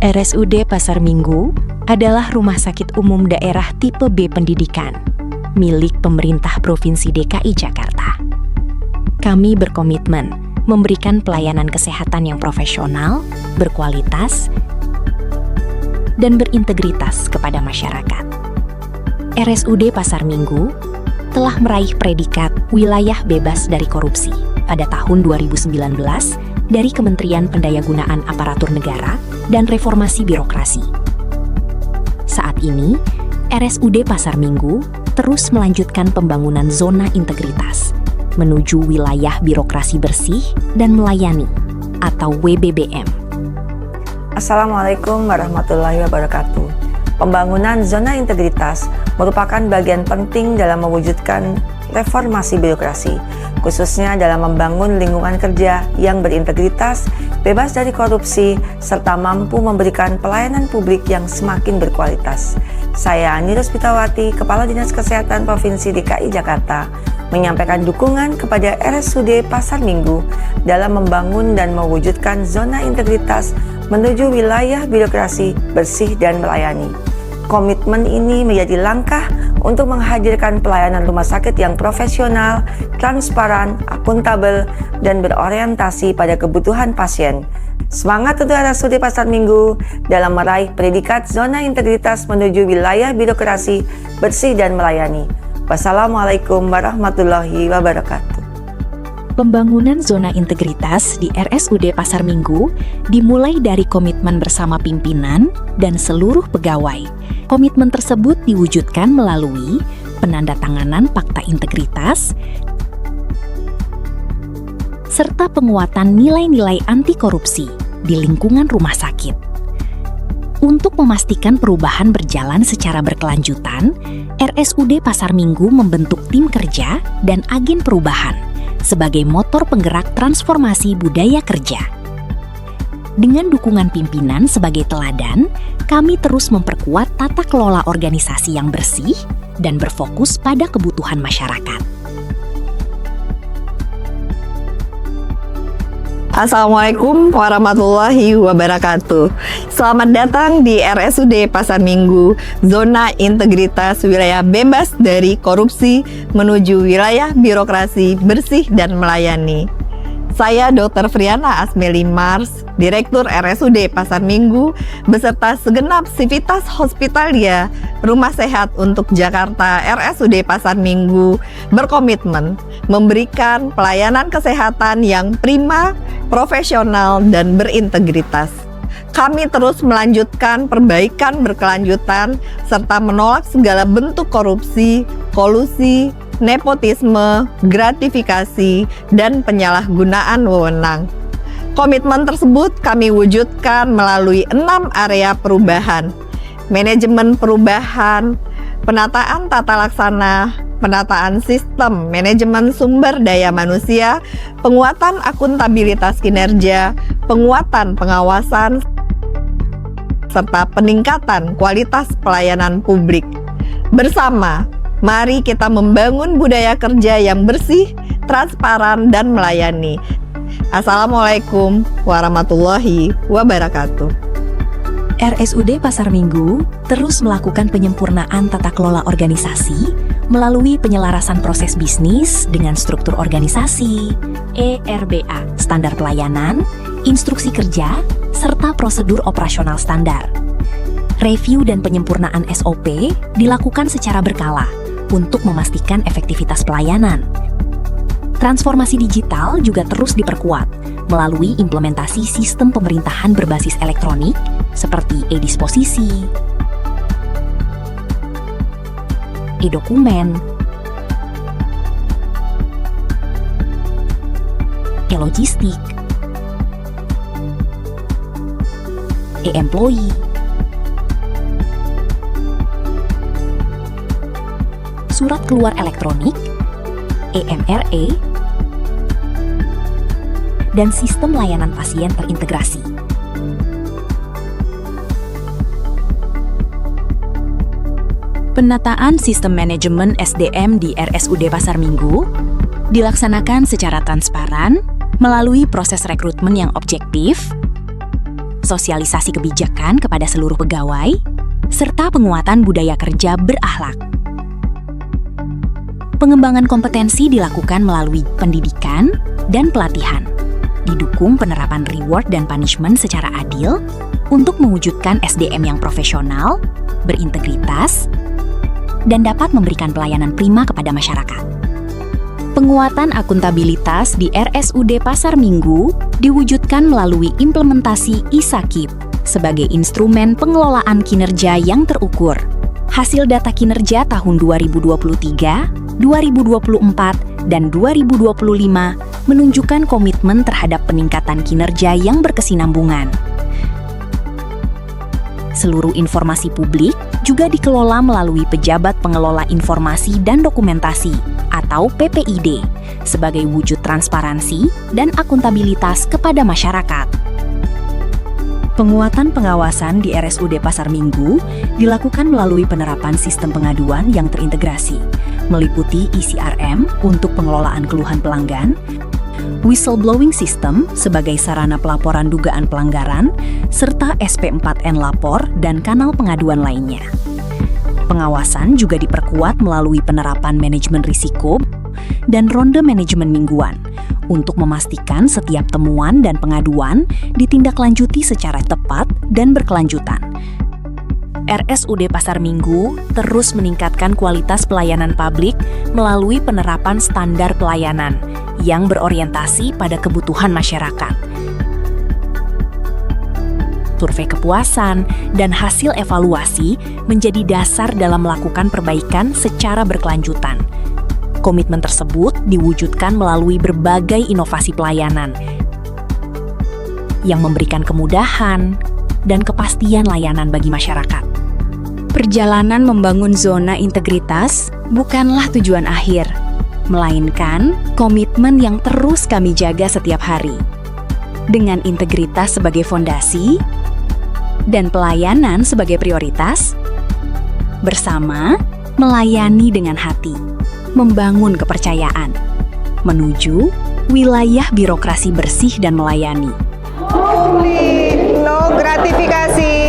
RSUD Pasar Minggu adalah rumah sakit umum daerah tipe B pendidikan, milik pemerintah Provinsi DKI Jakarta. Kami berkomitmen memberikan pelayanan kesehatan yang profesional, berkualitas, dan berintegritas kepada masyarakat. RSUD Pasar Minggu telah meraih predikat wilayah bebas dari korupsi pada tahun 2019 dari Kementerian Pendayagunaan Aparatur Negara dan Reformasi Birokrasi. Saat ini, RSUD Pasar Minggu terus melanjutkan pembangunan zona integritas menuju wilayah birokrasi bersih dan melayani atau WBBM. Assalamualaikum warahmatullahi wabarakatuh. Pembangunan zona integritas merupakan bagian penting dalam mewujudkan reformasi birokrasi, khususnya dalam membangun lingkungan kerja yang berintegritas, bebas dari korupsi, serta mampu memberikan pelayanan publik yang semakin berkualitas. Saya Ani Rospitawati, Kepala Dinas Kesehatan Provinsi DKI Jakarta, menyampaikan dukungan kepada RSUD Pasar Minggu dalam membangun dan mewujudkan zona integritas menuju wilayah birokrasi bersih dan melayani. Komitmen ini menjadi langkah untuk menghadirkan pelayanan rumah sakit yang profesional, transparan, akuntabel, dan berorientasi pada kebutuhan pasien. Semangat untuk RSUD Pasar Minggu dalam meraih predikat zona integritas menuju wilayah birokrasi bersih dan melayani. Wassalamualaikum warahmatullahi wabarakatuh. Pembangunan zona integritas di RSUD Pasar Minggu dimulai dari komitmen bersama pimpinan dan seluruh pegawai. Komitmen tersebut diwujudkan melalui penandatanganan Fakta Integritas serta penguatan nilai-nilai anti korupsi di lingkungan rumah sakit. Untuk memastikan perubahan berjalan secara berkelanjutan, RSUD Pasar Minggu membentuk tim kerja dan agen perubahan sebagai motor penggerak transformasi budaya kerja. Dengan dukungan pimpinan sebagai teladan, kami terus memperkuat tata kelola organisasi yang bersih dan berfokus pada kebutuhan masyarakat. Assalamualaikum warahmatullahi wabarakatuh. Selamat datang di RSUD Pasar Minggu, zona integritas wilayah bebas dari korupsi menuju wilayah birokrasi bersih dan melayani. Saya Dr. Friana Asmeli Mars, Direktur RSUD Pasar Minggu, beserta segenap sivitas hospitalia Rumah Sehat untuk Jakarta RSUD Pasar Minggu berkomitmen memberikan pelayanan kesehatan yang prima, profesional, dan berintegritas. Kami terus melanjutkan perbaikan berkelanjutan serta menolak segala bentuk korupsi, kolusi, nepotisme, gratifikasi, dan penyalahgunaan wewenang. Komitmen tersebut kami wujudkan melalui 6 area perubahan: manajemen perubahan, penataan tata laksana, penataan sistem manajemen sumber daya manusia, penguatan akuntabilitas kinerja, penguatan pengawasan, serta peningkatan kualitas pelayanan publik. Bersama, mari kita membangun budaya kerja yang bersih, transparan, dan melayani. Assalamualaikum warahmatullahi wabarakatuh. RSUD Pasar Minggu terus melakukan penyempurnaan tata kelola organisasi melalui penyelarasan proses bisnis dengan struktur organisasi, ERBA, standar pelayanan, instruksi kerja, serta prosedur operasional standar. Review dan penyempurnaan SOP dilakukan secara berkala untuk memastikan efektivitas pelayanan. Transformasi digital juga terus diperkuat melalui implementasi sistem pemerintahan berbasis elektronik seperti e-disposisi, e-dokumen, e-logistik, e-employee, surat keluar elektronik, EMRE, dan sistem layanan pasien terintegrasi. Penataan sistem manajemen SDM di RSUD Pasar Minggu dilaksanakan secara transparan melalui proses rekrutmen yang objektif, sosialisasi kebijakan kepada seluruh pegawai, serta penguatan budaya kerja berakhlak. Pengembangan kompetensi dilakukan melalui pendidikan dan pelatihan, didukung penerapan reward dan punishment secara adil untuk mewujudkan SDM yang profesional, berintegritas, dan dapat memberikan pelayanan prima kepada masyarakat. Penguatan akuntabilitas di RSUD Pasar Minggu diwujudkan melalui implementasi ISAKIP sebagai instrumen pengelolaan kinerja yang terukur. Hasil data kinerja tahun 2023, 2024, dan 2025 menunjukkan komitmen terhadap peningkatan kinerja yang berkesinambungan. Seluruh informasi publik juga dikelola melalui Pejabat Pengelola Informasi dan Dokumentasi atau PPID sebagai wujud transparansi dan akuntabilitas kepada masyarakat. Penguatan pengawasan di RSUD Pasar Minggu dilakukan melalui penerapan sistem pengaduan yang terintegrasi, meliputi ECRM untuk pengelolaan keluhan pelanggan, whistleblowing system sebagai sarana pelaporan dugaan pelanggaran, serta SP4N lapor dan kanal pengaduan lainnya. Pengawasan juga diperkuat melalui penerapan manajemen risiko dan ronde manajemen mingguan untuk memastikan setiap temuan dan pengaduan ditindaklanjuti secara tepat dan berkelanjutan. RSUD Pasar Minggu terus meningkatkan kualitas pelayanan publik melalui penerapan standar pelayanan yang berorientasi pada kebutuhan masyarakat. Survei kepuasan dan hasil evaluasi menjadi dasar dalam melakukan perbaikan secara berkelanjutan. Komitmen tersebut diwujudkan melalui berbagai inovasi pelayanan yang memberikan kemudahan dan kepastian layanan bagi masyarakat. Perjalanan membangun zona integritas bukanlah tujuan akhir, melainkan komitmen yang terus kami jaga setiap hari. Dengan integritas sebagai fondasi dan pelayanan sebagai prioritas, bersama melayani dengan hati, membangun kepercayaan, menuju wilayah birokrasi bersih dan melayani. No gratifikasi.